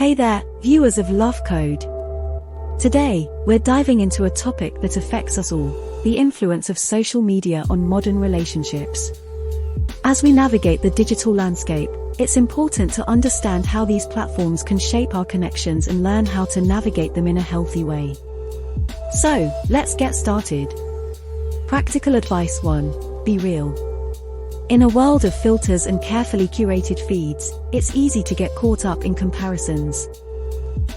Hey there, viewers of Love Code. Today, we're diving into a topic that affects us all, the influence of social media on modern relationships. As we navigate the digital landscape, it's important to understand how these platforms can shape our connections and learn how to navigate them in a healthy way. So, let's get started. Practical advice 1. Be real. In a world of filters and carefully curated feeds, it's easy to get caught up in comparisons.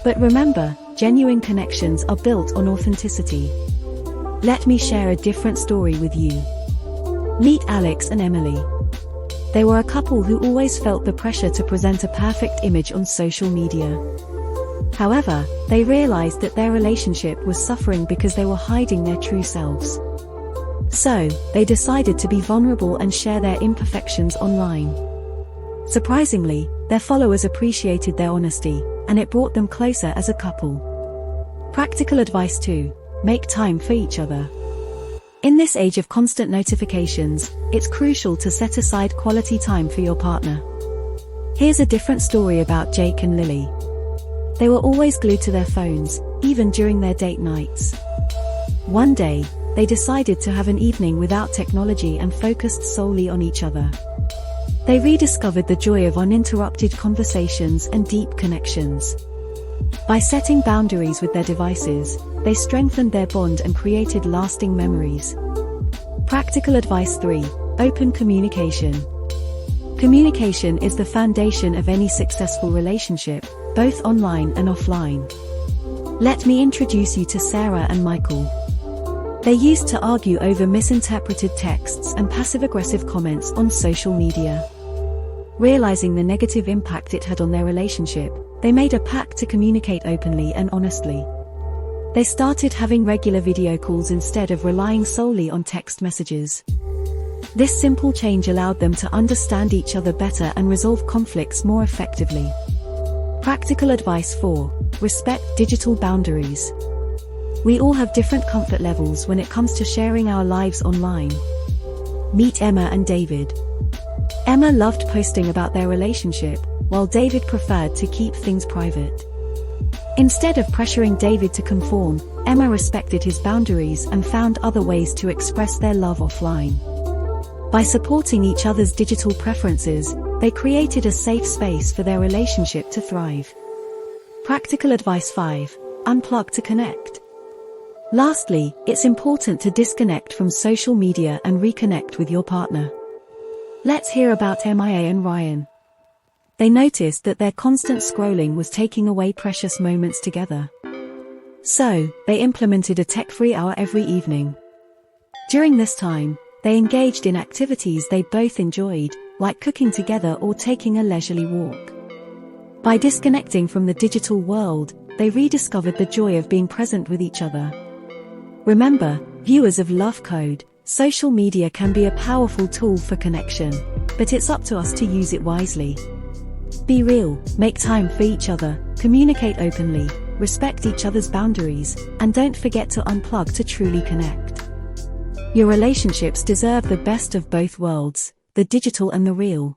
But remember, genuine connections are built on authenticity. Let me share a different story with you. Meet Alex and Emily. They were a couple who always felt the pressure to present a perfect image on social media. However, they realized that their relationship was suffering because they were hiding their true selves. So, they decided to be vulnerable and share their imperfections online. Surprisingly, their followers appreciated their honesty, and it brought them closer as a couple. Practical advice 2. Make time for each other. In this age of constant notifications, it's crucial to set aside quality time for your partner. Here's a different story about Jake and Lily. They were always glued to their phones, even during their date nights. One day, they decided to have an evening without technology and focused solely on each other. They rediscovered the joy of uninterrupted conversations and deep connections. By setting boundaries with their devices, they strengthened their bond and created lasting memories. Practical advice 3. Open communication. Communication is the foundation of any successful relationship, both online and offline. Let me introduce you to Sarah and Michael. They used to argue over misinterpreted texts and passive-aggressive comments on social media. Realizing the negative impact it had on their relationship, they made a pact to communicate openly and honestly. They started having regular video calls instead of relying solely on text messages. This simple change allowed them to understand each other better and resolve conflicts more effectively. Practical advice 4. Respect digital boundaries. We all have different comfort levels when it comes to sharing our lives online. Meet Emma and David. Emma loved posting about their relationship, while David preferred to keep things private. Instead of pressuring David to conform, Emma respected his boundaries and found other ways to express their love offline. By supporting each other's digital preferences, they created a safe space for their relationship to thrive. Practical advice 5. Unplug to connect. Lastly, it's important to disconnect from social media and reconnect with your partner. Let's hear about Mia and Ryan. They noticed that their constant scrolling was taking away precious moments together. So, they implemented a tech-free hour every evening. During this time, they engaged in activities they both enjoyed, like cooking together or taking a leisurely walk. By disconnecting from the digital world, they rediscovered the joy of being present with each other. Remember, viewers of Love Code, social media can be a powerful tool for connection, but it's up to us to use it wisely. Be real, make time for each other, communicate openly, respect each other's boundaries, and don't forget to unplug to truly connect. Your relationships deserve the best of both worlds, the digital and the real.